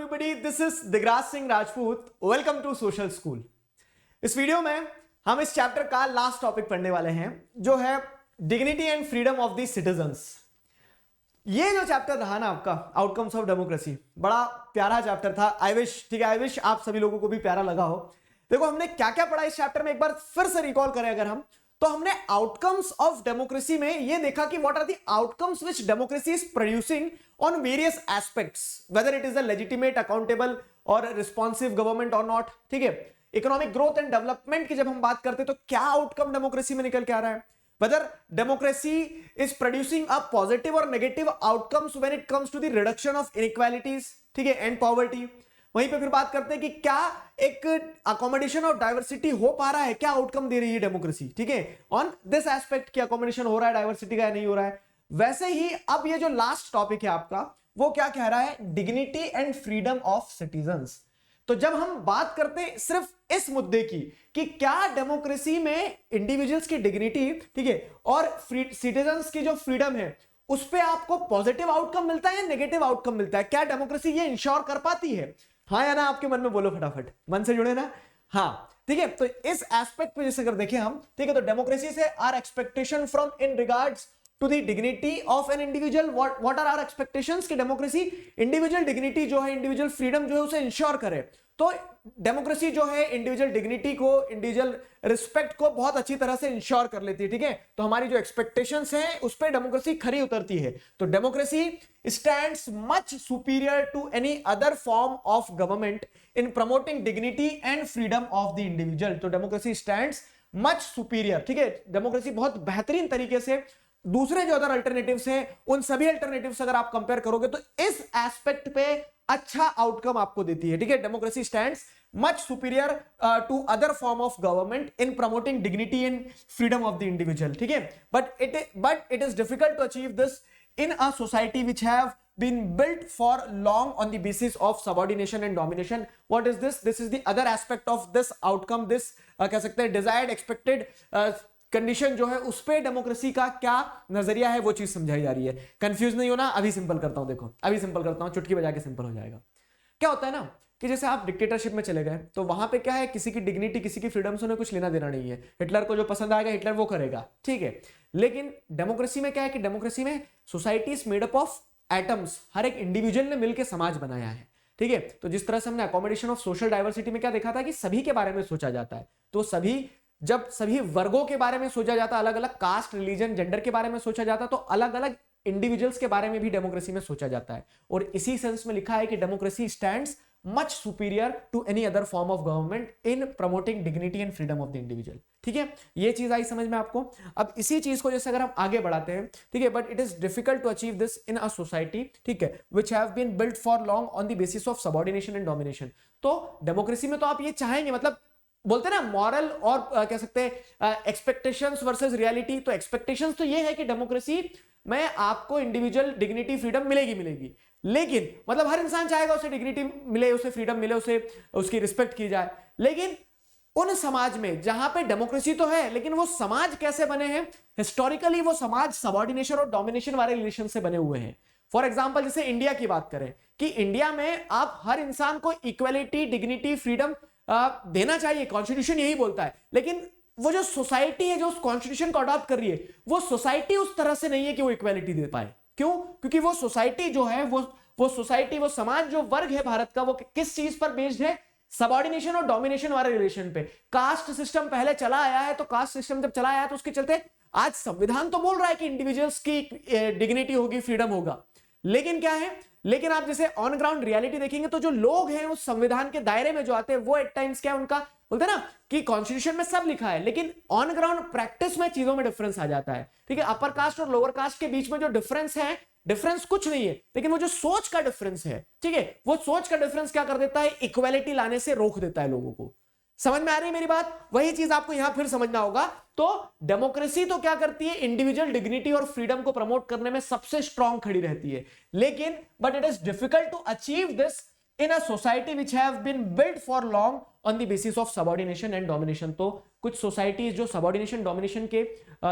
everybody, this is Digraj Singh Rajput. Welcome to social school. इस video में हम इस चैप्टर का लास्ट टॉपिक पढ़ने वाले हैं जो है dignity and freedom of the citizens. ये जो चैप्टर रहा ना आपका आउटकम्स ऑफ डेमोक्रेसी, बड़ा प्यारा चैप्टर था. आई विश आप सभी लोगों को भी प्यारा लगा हो. देखो हमने क्या क्या पढ़ा इस चैप्टर में, एक बार फिर से रिकॉल करें अगर हम, तो हमने आउटकम्स ऑफ डेमोक्रेसी में ये देखा कि what are the outcomes which democracy is producing on various aspects, whether it is a legitimate, accountable और रिस्पॉन्सिव गवर्नमेंट और नॉट. ठीक है, इकोनॉमिक ग्रोथ एंड डेवलपमेंट की जब हम बात करते हैं तो क्या आउटकम डेमोक्रेसी में निकल के आ रहा है, whether democracy is producing a positive और negative outcomes when it comes to the reduction of inequalities, ठीक है, एंड पॉवर्टी. वहीं पे फिर बात करते हैं कि क्या एक अकोमोडेशन ऑफ डाइवर्सिटी हो पा रहा है, क्या आउटकम दे रही है डेमोक्रेसी, ठीक है, ऑन दिस एस्पेक्ट की अकोमोडेशन हो रहा है डाइवर्सिटी का या नहीं हो रहा है. वैसे ही अब ये जो लास्ट टॉपिक है आपका वो क्या कह रहा है, dignity and freedom of citizens. तो जब हम बात करते हैं सिर्फ इस मुद्दे की कि क्या डेमोक्रेसी में इंडिविजुअल्स की डिग्निटी, ठीक है, और सिटीजंस की जो फ्रीडम है उस पे आपको पॉजिटिव आउटकम मिलता है या नेगेटिव आउटकम मिलता है, क्या डेमोक्रेसी ये इंश्योर कर पाती है, हाँ या ना. आपके मन में बोलो फटाफट, मन से जुड़े ना. हाँ ठीक है, तो इस एस्पेक्ट पे जैसे अगर देखें हम, ठीक है, तो डेमोक्रेसी से our expectation from in regards to the dignity of an individual, what are our expectations कि डेमोक्रेसी इंडिविजुअल डिग्निटी जो है, इंडिविजुअल फ्रीडम जो है उसे इंश्योर करे. तो डेमोक्रेसी जो है इंडिविजुअल डिग्निटी को, इंडिविजुअल रिस्पेक्ट को बहुत अच्छी तरह से इंश्योर कर लेती है. ठीक है, तो हमारी जो एक्सपेक्टेशंस हैं उस पर डेमोक्रेसी खरी उतरती है. तो democracy stands much superior to any other form of government in promoting dignity and freedom of the individual. तो डेमोक्रेसी स्टैंड्स मच सुपीरियर, ठीक है, डेमोक्रेसी बहुत बेहतरीन तरीके से दूसरे जो अदर अल्टरनेटिव्स हैं उन सभी अल्टरनेटिव्स अगर आप कंपेयर करोगे तो इस एस्पेक्ट पे अच्छा आउटकम आपको देती है. ठीक है, democracy stands much superior to other form of government in promoting dignity and freedom of the individual. ठीक है, but it is difficult to achieve this in a society which have been built for long on the basis of subordination and domination. What is this? This is the other aspect of this outcome, this कह सकते हैं desired expected condition जो है उस पे democracy का क्या नजरिया है वो चीज समझाई जा रही है. कंफ्यूज नहीं होना, अभी सिंपल करता हूं. देखो अभी सिंपल करता हूं, चुटकी बजा के सिंपल हो जाएगा. क्या होता है ना कि जैसे आप डिक्टेटरशिप में चले गए तो वहां पे क्या है, किसी की डिग्निटी, किसी की फ्रीडम से उन्हें कुछ लेना देना नहीं है. हिटलर को जो पसंद आएगा हिटलर वो करेगा, ठीक है. लेकिन डेमोक्रेसी में क्या है कि डेमोक्रेसी में society is made up of atoms, हर एक इंडिविजुअल ने मिलकर समाज बनाया है. ठीक है, तो जिस तरह से हमने अकोमोडेशन ऑफ सोशल डाइवर्सिटी में क्या देखा था कि सभी के बारे में सोचा जाता है, तो जब सभी वर्गों के बारे में सोचा जाता, अलग अलग कास्ट, रिलीजन, जेंडर के बारे में सोचा जाता, तो अलग अलग इंडिविजुअल्स के बारे में भी डेमोक्रेसी में सोचा जाता है. और इसी सेंस में लिखा है कि democracy stands much superior to any other form of government in promoting dignity and freedom of the individual. ठीक है, ये चीज आई समझ में आपको. अब इसी चीज को जैसे अगर हम आगे बढ़ाते हैं, ठीक है, but it is difficult to achieve this in a society, ठीक है, which have been built for long on the basis of subordination and domination. तो डेमोक्रेसी में तो आप ये चाहेंगे, मतलब बोलते हैं ना मॉरल और कह सकते हैं एक्सपेक्टेशंस वर्सेस रियलिटी. तो एक्सपेक्टेशंस तो ये है कि डेमोक्रेसी में आपको इंडिविजुअल डिग्निटी फ्रीडम मिलेगी, लेकिन मतलब हर इंसान चाहेगा उसे डिग्निटी मिले, उसे फ्रीडम मिले, उसे उसकी रिस्पेक्ट की जाए. लेकिन उन समाज में जहां पे डेमोक्रेसी तो है लेकिन वो समाज कैसे बने हैं, हिस्टोरिकली वो समाज सबऑर्डिनेशन और डोमिनेशन वाले रिलेशन से बने हुए हैं. फॉर एग्जांपल जैसे इंडिया की बात करें कि इंडिया में आप हर इंसान को इक्वलिटी, डिग्निटी, फ्रीडम देना चाहिए, कॉन्स्टिट्यूशन यही बोलता है. लेकिन वो जो सोसाइटी है जो उस कॉन्स्टिट्यूशन को अडॉप्ट कर रही है, वो सोसाइटी उस तरह से नहीं है कि वो इक्वालिटी दे पाए. क्यों? क्योंकि वो सोसाइटी जो है, वो सोसाइटी, वो समाज, जो वर्ग है भारत का, वो किस चीज पर बेस्ड है, सबऑर्डिनेशन और डोमिनेशन वाले रिलेशन पे. कास्ट सिस्टम पहले चला आया है, तो कास्ट सिस्टम जब चला आया है तो उसके चलते आज संविधान तो बोल रहा है कि इंडिविजुअल्स की डिग्निटी होगी, फ्रीडम होगा. लेकिन क्या है, लेकिन आप जैसे ऑन ग्राउंड रियलिटी देखेंगे तो जो लोग हैं उस संविधान के दायरे में जो आते हैं वो एट टाइम्स क्या उनका बोलते हैं ना कि कॉन्स्टिट्यूशन में सब लिखा है, लेकिन ऑन ग्राउंड प्रैक्टिस में चीजों में डिफरेंस आ जाता है. ठीक है, अपर कास्ट और लोअर कास्ट के बीच में जो डिफरेंस है, डिफरेंस कुछ नहीं है, लेकिन वो जो सोच का डिफरेंस है, ठीक है, वो सोच का डिफरेंस क्या कर देता है, इक्वालिटी लाने से रोक देता है लोगों को. समझ में आ रही है मेरी बात? वही चीज आपको यहां फिर समझना होगा. तो डेमोक्रेसी तो क्या करती है, इंडिविजुअल डिग्निटी और फ्रीडम को प्रमोट करने में सबसे स्ट्रांग खड़ी रहती है. लेकिन but it is difficult to achieve this in a society which have been built for long on the basis of subordination and domination. तो कुछ सोसाइटीज जो सबऑर्डिनेशन डोमिनेशन के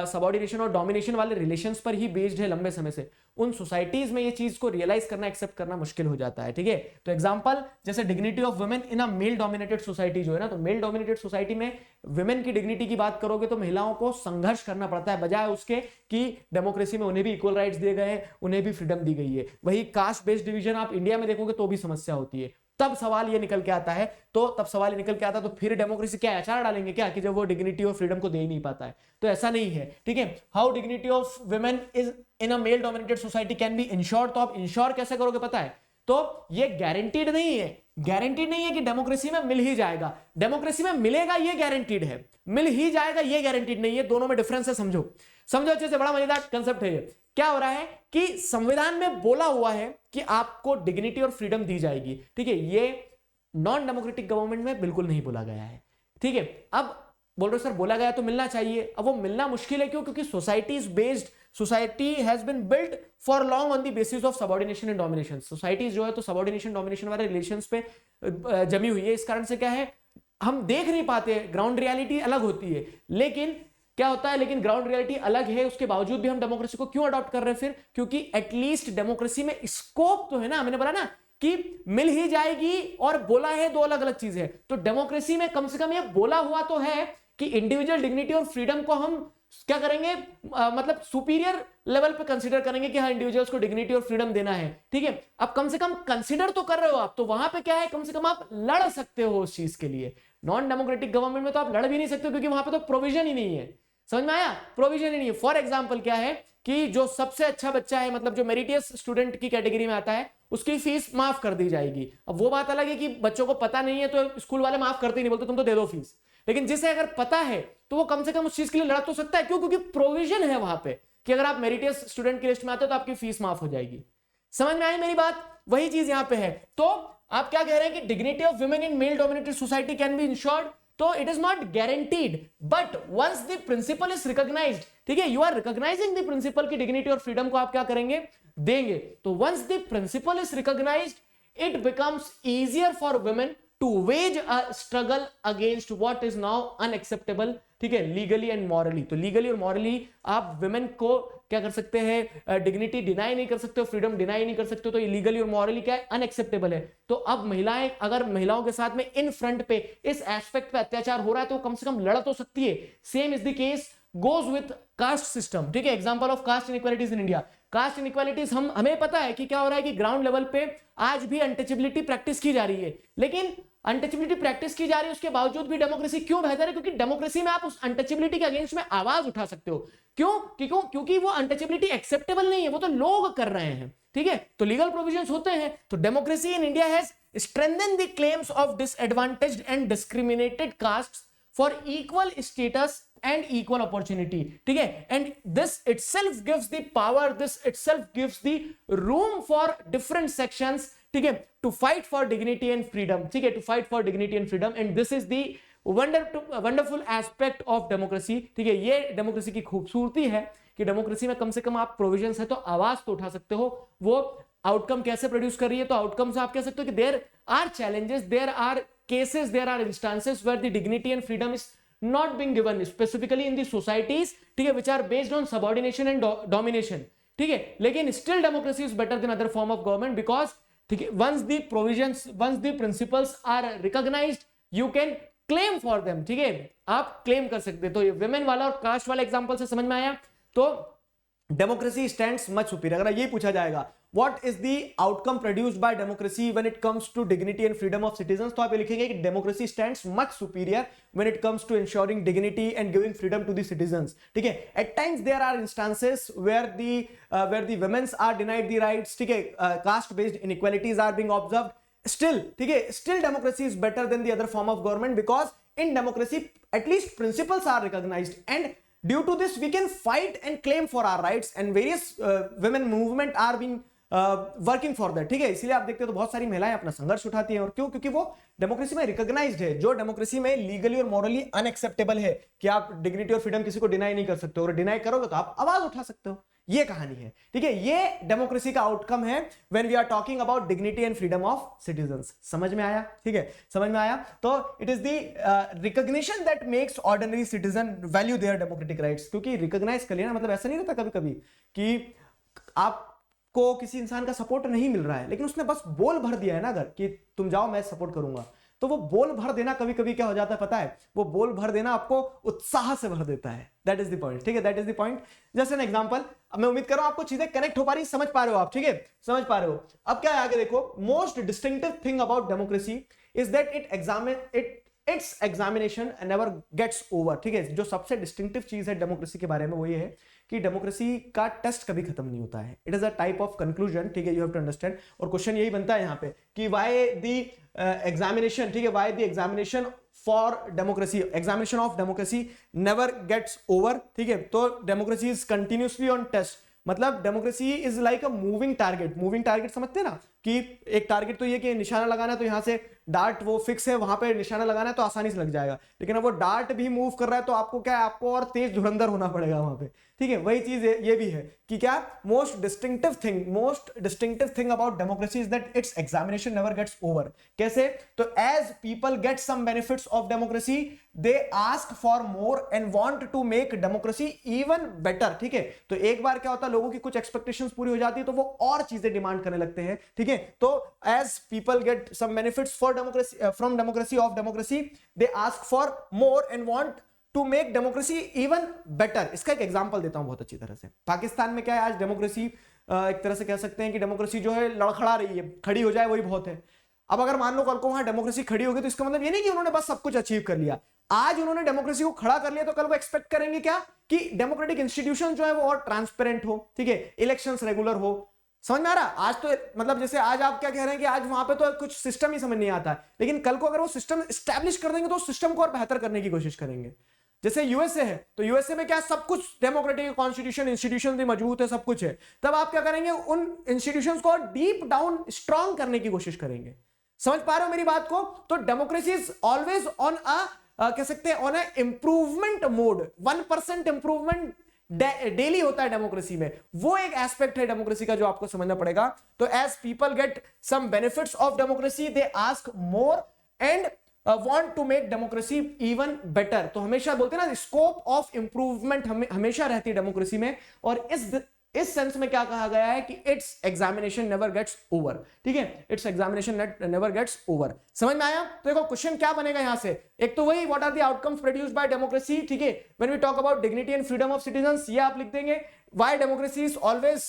सबऑर्डिनेशन और डोमिनेशन वाले रिलेशंस पर ही बेस्ड है लंबे समय से, उन सोसाइटीज में ये चीज को रियलाइज करना, एक्सेप्ट करना मुश्किल हो जाता है। ठीक है, तो एग्जांपल जैसे dignity of women in a mail dominated society जो है ना, तो मेल डोमिनेटेड सोसाइटी में वुमेन की डिग्निटी की बात करोगे तो महिलाओं को संघर्ष करना पड़ता है, बजाय उसके कि डेमोक्रेसी में उन्हें भी इक्वल राइट्स दिए गए हैं, उन्हें भी फ्रीडम दी गई है। वही कास्ट बेस्ड डिवीजन आप इंडिया में देखोगे तो भी समस्या होती है। तब सवाल ये निकल के आता है, तो फिर डेमोक्रेसी क्या अचार डालेंगे क्या कि जब वो डिग्निटी और फ्रीडम को दे ही नहीं पाता है? तो ऐसा नहीं है। ठीक है, how dignity of women is in a mail dominated society can be ensured, तो आप इंश्योर कैसे करोगे पता है? तो ये गारंटीड नहीं है, गारंटीड नहीं है कि डेमोक्रेसी में मिल ही जाएगा। डेमोक्रेसी में मिलेगा ये गारंटीड है, मिल ही जाएगा ये गारंटीड नहीं है। दोनों में डिफरेंस है, समझो अच्छे से, बड़ा मजेदार कंसेप्ट है ये। क्या हो रहा है कि संविधान में बोला हुआ है कि आपको डिग्निटी और फ्रीडम दी जाएगी। ठीक है, ये नॉन डेमोक्रेटिक गवर्नमेंट में बिल्कुल नहीं बोला गया है। ठीक है, अब बोल रहे सर बोला गया तो मिलना चाहिए, अब वो मिलना मुश्किल है। क्यों? क्योंकि society is based, society has been built for long on the basis of subordination and domination. Societies जो है तो सबऑर्डिनेशन डोमिनेशन वाले रिलेशंस पे जमी हुई है। इस कारण से क्या है, हम देख नहीं पाते, ग्राउंड रियलिटी अलग होती है। लेकिन क्या होता है, लेकिन ग्राउंड रियलिटी अलग है, उसके बावजूद भी हम डेमोक्रेसी को क्यों अडॉप्ट कर रहे हैं फिर? क्योंकि एटलीस्ट डेमोक्रेसी में स्कोप तो है ना, मैंने बोला ना कि मिल ही जाएगी, और बोला है दो अलग अलग चीजें। तो डेमोक्रेसी में कम से कम ये बोला हुआ तो है कि इंडिविजुअल डिग्निटी और फ्रीडम को हम क्या करेंगे, मतलब सुपीरियर लेवल पे कंसीडर करेंगे कि हाँ इंडिविजुअल्स को डिग्निटी और फ्रीडम देना है। ठीक है, अब कम से कम कंसीडर तो कर रहे हो आप, तो वहां पे क्या है, कम से कम आप लड़ सकते हो उस चीज के लिए। नॉन डेमोक्रेटिक गवर्नमेंट में तो आप लड़ भी नहीं सकते, क्योंकि वहां पे तो प्रोविजन ही नहीं है। समझ में आया? प्रोविजन ही नहीं है। फॉर एग्जाम्पल क्या है कि जो सबसे अच्छा बच्चा है, मतलब जो मेरिटियस स्टूडेंट की कैटेगरी में आता है, उसकी फीस माफ कर दी जाएगी। अब वो बात अलग है कि बच्चों को पता नहीं है तो स्कूल वाले माफ करते ही नहीं, बोलते तुम तो दे दो फीस। लेकिन जिसे अगर पता है तो वो कम से कम उस चीज के लिए लड़ तो सकता है। क्यों? क्योंकि प्रोविजन है वहां पे कि अगर आप मेरिटियस स्टूडेंट की लिस्ट में आते हो तो आपकी फीस माफ हो जाएगी। समझ में आई मेरी बात? वही चीज यहां पे है। तो आप क्या कह रहे हैं कि dignity of women in male dominated society can be ensured, तो it is not guaranteed, but once the principle is recognised, ठीक है, you are recognising the principle की डिग्निटी और फ्रीडम को आप क्या करेंगे, देंगे। तो once the principle is recognised it becomes easier for women to wage a struggle against what is now unacceptable, ठीक है, लीगली एंड मॉरली। तो लीगली और मॉरली आप वुमेन को क्या कर सकते हैं, डिग्निटी डिनाई नहीं कर सकते हो, फ्रीडम डिनाई नहीं कर सकते हो, तो ये लीगली और मॉरली क्या है, अनएक्सेप्टेबल है। तो अब महिलाएं, अगर महिलाओं के साथ में इन फ्रंट पे इस एस्पेक्ट पे अत्याचार हो रहा है तो कम से कम लड़ तो सकती है। Same is the case goes with caste system, ठीक है। Example of caste inequalities in India. Caste inequalities हमें पता है कि क्या हो रहा है कि ग्राउंड लेवल पे आज भी अनटचेबिलिटी प्रैक्टिस की जा रही है, लेकिन अनटचेबिलिटी प्रैक्टिस की जा रही है उसके बावजूद भी डेमोक्रेसी क्यों बेहतर है? क्योंकि डेमोक्रेसी में आप उस अनटचेबिलिटी के अगेंस्ट में आवाज उठा सकते हो। क्योंकि वो अनटचेबिलिटी एक्सेप्टेबल नहीं है, वो तो लोग कर रहे हैं, ठीक है। तो लीगल प्रोविजंस होते हैं। तो democracy in India has strengthen the claims of disadvantaged and discriminated castes for equal status and equal opportunity, ठीक है। and this itself gives the power, this itself gives the room for different sections, ठीक है, to fight for dignity and freedom, ठीक है, to fight for dignity and freedom, and this is the wonderful aspect of democracy, ठीक है। ये democracy की खूबसूरती है कि डेमोक्रेसी में कम से कम आप प्रोविजंस है तो आवाज तो उठा सकते हो। वो आउटकम कैसे प्रोड्यूस कर रही है, तो आउटकम्स आप कह सकते हो कि there are challenges, there are cases, there are instances where the dignity and freedom is not being given specifically in the societies, ठीक है, which are based on subordination and domination, ठीक है। लेकिन still democracy is better than other form of government because, ठीक है, once the provisions, once the principles are recognized, you can claim for them, ठीक है, आप क्लेम कर सकते हैं। तो ये women वाला और कास्ट वाला एग्जांपल से समझ में आया। तो डेमोक्रेसी स्टैंड्स मच सुपीरियर। अगर ये पूछा जाएगा what is the outcome produced by democracy when it comes to dignity and freedom of citizens, तो आप ये लिखेंगे कि democracy stands much superior when it comes to ensuring dignity and giving freedom to the citizens, ठीक है। at times there are instances where the women's are denied the rights, ठीक है, caste based inequalities are being observed, still, ठीक है, still democracy is better than the other form of government because in democracy at least principles are recognized, and due to this we can fight and claim for our rights, and various women movement are being working for that, ठीक है। इसलिए आप देखते हो तो बहुत सारी महिलाएं अपना संघर्ष उठाती हैं। और क्यों? क्योंकि वो डेमोक्रेसी में रिकॉग्नाइज्ड है, जो डेमोक्रेसी में लीगली और मॉरली अनएक्सेप्टेबल है कि आप डिग्निटी और फ्रीडम किसी को डिनाई नहीं कर सकते हो। और डिनाई करोगे तो आप आवाज उठा सकते हो। ये कहानी है, ठीक है। ये डेमोक्रेसी का आउटकम है when we are talking about dignity and freedom of citizens. समझ में आया, ठीक है, समझ में आया। तो it is the recognition that makes ordinary citizen value their democratic rights. क्योंकि रिकॉग्नाइज कर लेना मतलब ऐसा नहीं रहता कभी कभी कि आपको किसी इंसान का सपोर्ट नहीं मिल रहा है, लेकिन उसने बस बोल भर दिया है ना अगर कि तुम जाओ मैं सपोर्ट करूंगा, तो वो बोल भर देना कभी कभी क्या हो जाता है पता है, वो बोल भर देना आपको उत्साह से भर देता है। दैट इज द पॉइंट, ठीक है, that is the point. Just an example, अब मैं उम्मीद कर रहा हूं आपको चीजें कनेक्ट हो पा रही, समझ पा रहे हो आप, ठीक है, समझ पा रहे हो। अब क्या है आगे देखो, most distinctive thing about democracy is that its examination never gets over, ठीक है। जो सबसे डिस्टिंक्टिव चीज है डेमोक्रेसी के बारे में वो ये है कि डेमोक्रेसी का टेस्ट कभी खत्म नहीं होता है। It is a type of conclusion, ठीक है, यू हैव टू अंडरस्टैंड। और क्वेश्चन यही बनता है यहाँ पे कि व्हाई द एग्जामिनेशन, ठीक है, why the examination for democracy, examination of democracy never gets over, ठीक है। तो democracy is continuously on test, मतलब democracy is like a moving target. Moving target समझते हैं ना कि एक टारगेट तो ये कि निशाना लगाना है, तो यहां से डार्ट वो फिक्स है, वहां पे निशाना लगाना है तो आसानी से लग जाएगा, लेकिन अब वो डार्ट भी मूव कर रहा है तो आपको क्या है, आपको और तेज धुरंधर होना पड़ेगा वहां पे, ठीक है। वही चीज ये भी है कि क्या most distinctive thing about democracy is that its examination never gets over. कैसे? तो as people get some benefits of democracy they ask for more and want to make democracy even better, ठीक है। तो एक बार क्या होता है, लोगों की कुछ एक्सपेक्टेशंस पूरी हो जाती है तो वो और चीजें डिमांड करने लगते हैं, ठीक है। तो as people get some benefits for democracy from democracy of democracy they ask for more and want to make democracy even better. इसका एक एग्जांपल देता हूं बहुत अच्छी तरह से। पाकिस्तान में क्या है आज, डेमोक्रेसी एक तरह से कह सकते हैं कि डेमोक्रेसी जो है लड़खड़ा रही है, खड़ी हो जाए वही बहुत है। अब अगर मान लो कल को वहां डेमोक्रेसी खड़ी होगी तो इसका मतलब ये नहीं कि उन्होंने बस सब कुछ अचीव कर लिया। आज उन्होंने डेमोक्रेसी को खड़ा कर लिया तो कल वो एक्सपेक्ट करेंगे क्या कि डेमोक्रेटिक इंस्टीट्यूशन जो है वो और ट्रांसपेरेंट हो, ठीक है, इलेक्शंस रेगुलर हो। समझ में आ रहा? आज तो मतलब जैसे आज आप क्या कह रहे हैं कि आज वहां पे तो कुछ सिस्टम ही समझ नहीं आता है, लेकिन कल को अगर वो सिस्टम स्टैब्लिश कर देंगे तो उस सिस्टम को और बेहतर करने की कोशिश करेंगे। जैसे यूएसए है तो यूएसए में क्या सब कुछ डेमोक्रेटिक, कॉन्स्टिट्यूशन, इंस्टीट्यूशन भी मजबूत है, सब कुछ है। तब आप क्या करेंगे, उन इंस्टीट्यूशंस को डीप डाउन स्ट्रांग करने की कोशिश करेंगे। समझ पा रहे हो मेरी बात को? तो डेमोक्रेसी इज ऑलवेज ऑन कह सकते हैं on improvement mode. 1% improvement daily होता है डेमोक्रेसी में, वो एक एस्पेक्ट है डेमोक्रेसी का जो आपको समझना पड़ेगा। तो as people get some benefits of democracy they ask more and want to make democracy even better। तो हमेशा बोलते हैं ना स्कोप ऑफ इंप्रूवमेंट हमेशा रहती है डेमोक्रेसी में। और इस सेंस में क्या कहा गया है कि its examination never gets over, ठीक है, its examination never gets over. समझ में आया? तो देखो क्वेश्चन क्या बनेगा यहां से, एक तो वही what are the outcomes produced by democracy, ठीक है, when we talk about dignity and freedom of citizens, ये आप लिख देंगे। व्हाई डेमोक्रेसी इज ऑलवेज,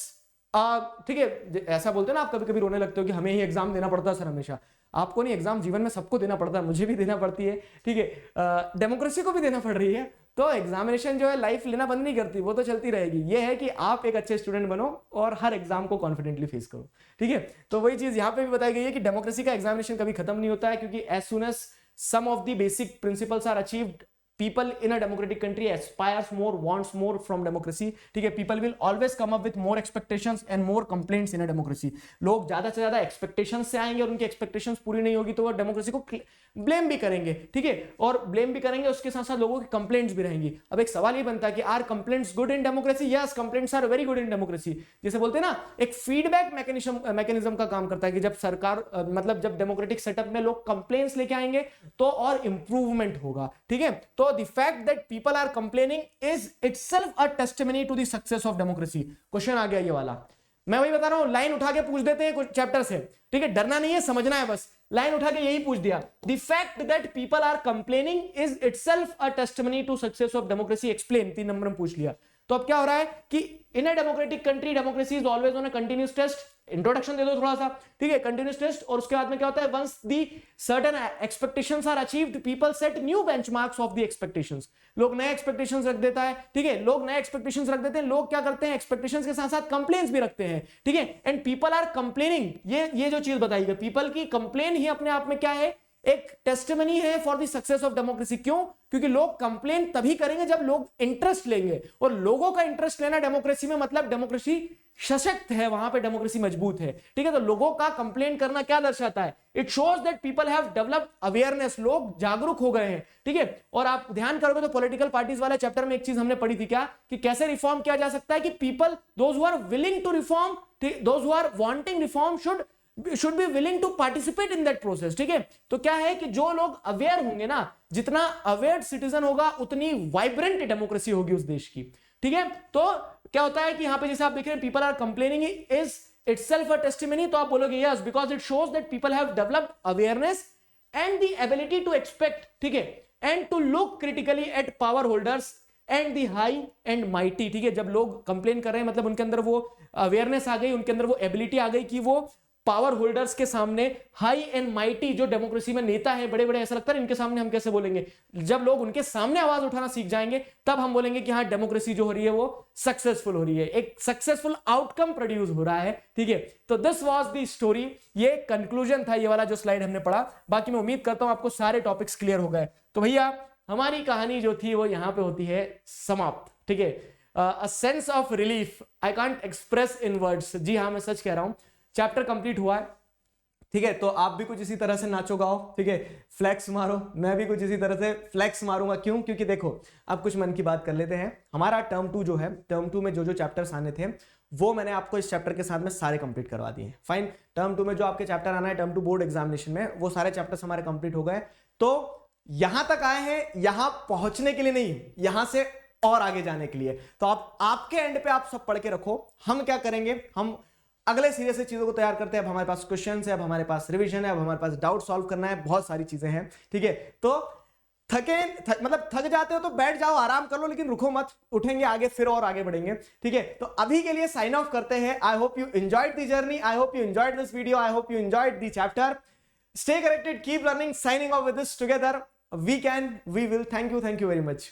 ठीक है, ऐसा बोलते हैं ना आप, कभी कभी रोने लगते हो कि हमें ही एग्जाम देना पड़ता है सर हमेशा। आपको नहीं, एग्जाम जीवन में सबको देना पड़ता है, मुझे भी देना पड़ती है, ठीक है, डेमोक्रेसी को भी देना पड़ रही है। तो एग्जामिनेशन जो है लाइफ लेना बंद नहीं करती, वो तो चलती रहेगी। ये है कि आप एक अच्छे स्टूडेंट बनो और हर एग्जाम को कॉन्फिडेंटली फेस करो, ठीक है। तो वही चीज यहाँ पे भी बताई गई है कि डेमोक्रेसी का एग्जामिनेशन कभी खत्म नहीं होता है, क्योंकि as soon as some of the basic principles are achieved, people in a democratic country aspires more, wants more from democracy, ठीक है। people will always come up with more expectations and more complaints in a democracy। लोग ज्यादा से ज्यादा expectations से आएंगे और उनकी एक्सपेक्टेशंस पूरी नहीं होगी तो वो डेमोक्रेसी को ब्लेम भी करेंगे, ठीक है, और ब्लेम भी करेंगे, उसके साथ साथ लोगों की कंप्लेंट्स भी रहेंगी। अब एक सवाल ये बनता है कि are complaints good in democracy? Yes, complaints are very good in democracy. जैसे बोलते हैं ना, एक फीडबैक मैकेनिज्म का काम करता है कि जब सरकार मतलब जब डेमोक्रेटिक सेटअप में लोग कंप्लेंट्स लेके आएंगे तो और इंप्रूवमेंट होगा, ठीक है। तो the fact that people are complaining is itself a testimony to the success of democracy। Question आ गया ये वाला, मैं वही बता रहा हूं, लाइन उठा के पूछ देते हैं कुछ चैप्टर से, ठीक है, डरना नहीं है, समझना है बस। लाइन उठा के यही पूछ दिया, the fact that people are complaining is itself a testimony to success of democracy। explain 3 number में पूछ लिया। तो अब क्या हो रहा है कि in a democratic country democracy is always on a continuous test. Introduction दे दो थोड़ा सा, ठीक है, कंटिन्यूअस टेस्ट। और उसके बाद में क्या होता है, once the certain expectations are achieved people set new benchmarks of the expectations. लोग नए एक्सपेक्टेशंस रख देता है, ठीक है, लोग नए एक्सपेक्टेशंस रख देते हैं। लोग क्या करते हैं, एक्सपेक्टेशंस के साथ साथ कंप्लेंट्स भी रखते हैं, ठीक है। एंड पीपल आर कंप्लेनिंग, ये जो चीज बताई गई, पीपल की कंप्लेन ही अपने आप में क्या है, एक टेस्टिमनी है for the success of democracy. क्यों? क्योंकि लोग कंप्लेन तभी करेंगे जब लोग इंटरेस्ट लेंगे, और लोगों का इंटरेस्ट लेना डेमोक्रेसी में मतलब डेमोक्रेसी सशक्त है, वहां पे डेमोक्रेसी मजबूत है। ठीक है, तो लोगों का कंप्लेन करना क्या दर्शाता है? It shows that people have developed awareness, लोग जागरूक हो गए हैं। ठीक है, और आप ध्यान करोगे तो पॉलिटिकल पार्टीज वाले चैप्टर में एक चीज हमने पढ़ी थी क्या, कि कैसे रिफॉर्म किया जा सकता है, कि people those who are willing to reform, those who are wanting reform should be willing to participate in that process। ठीक है, तो क्या है कि जो लोग अवेयर होंगे ना, जितना अवेयर सिटीजन होगा उतनी वाइब्रेंट डेमोक्रेसी होगी उस देश की। ठीक है, तो क्या होता है कि यहां पे जैसे आप देख रहे हैं, people are complaining is itself a testimony, तो आप बोलोगे yes, because it shows that people have developed awareness and the ability to expect, ठीक है, and to look critically at power holders and the high and mighty. ठीक है, जब लोग complain कर रहे हैं मतलब उनके अंदर वो अवेयरनेस आ गई, उनके अंदर वो एबिलिटी आ गई कि वो पावर होल्डर्स के सामने, हाई एंड माइटी जो डेमोक्रेसी में नेता है बड़े बड़े, ऐसा लगता है इनके सामने हम कैसे बोलेंगे, जब लोग उनके सामने आवाज उठाना सीख जाएंगे तब हम बोलेंगे कि हाँ डेमोक्रेसी जो हो रही है वो सक्सेसफुल हो रही है, एक सक्सेसफुल आउटकम प्रोड्यूस हो रहा है। ठीक है, तो दिस वाज द स्टोरी, ये कंक्लूजन था ये वाला जो स्लाइड हमने पढ़ा। बाकी मैं उम्मीद करता हूं आपको सारे टॉपिक्स क्लियर हो गए। तो भैया हमारी कहानी जो थी वो यहां पे होती है समाप्त। ठीक है, a sense of relief I can't express in words. जी हाँ, मैं सच कह रहा हूं, चैप्टर कंप्लीट हुआ है। ठीक है, तो आप भी कुछ इसी तरह से नाचो गाओ, ठीक है, फ्लैक्स मारो, मैं भी कुछ इसी तरह से फ्लैक्स मारूंगा। क्यों? क्योंकि देखो अब कुछ मन की बात कर लेते हैं। हमारा टर्म 2 जो है, टर्म 2 में जो जो चैप्टर्स आने थे वो मैंने आपको इस चैप्टर के साथ में सारे कंप्लीट करवा दिए। फाइन, टर्म 2 में जो आपके चैप्टर आना है टर्म 2 बोर्ड एग्जामिनेशन में, वो सारे चैप्टर्स हमारे कंप्लीट हो गए। तो यहां तक आए हैं, यहां पहुंचने के लिए नहीं, यहां से और आगे जाने के लिए। तो आप आपके एंड पे आप सब पढ़ के रखो। हम क्या करेंगे, हम अगले सीरीज से चीजों को तैयार करते हैं। अब हमारे पास क्वेश्चन है, अब हमारे पास रिवीजन है, अब हमारे पास डाउट सॉल्व करना है, बहुत सारी चीजें हैं। ठीक है, तो मतलब थक जाते हो तो बैठ जाओ, आराम कर लो, लेकिन रुको मत, उठेंगे आगे, फिर और आगे बढ़ेंगे। ठीक है, तो अभी के लिए साइन ऑफ करते हैं। I hope you enjoyed the journey, I hope you enjoyed this video, I hope you enjoyed the chapter. Stay connected, keep learning, signing off with this together, we can, we will. Thank you very much.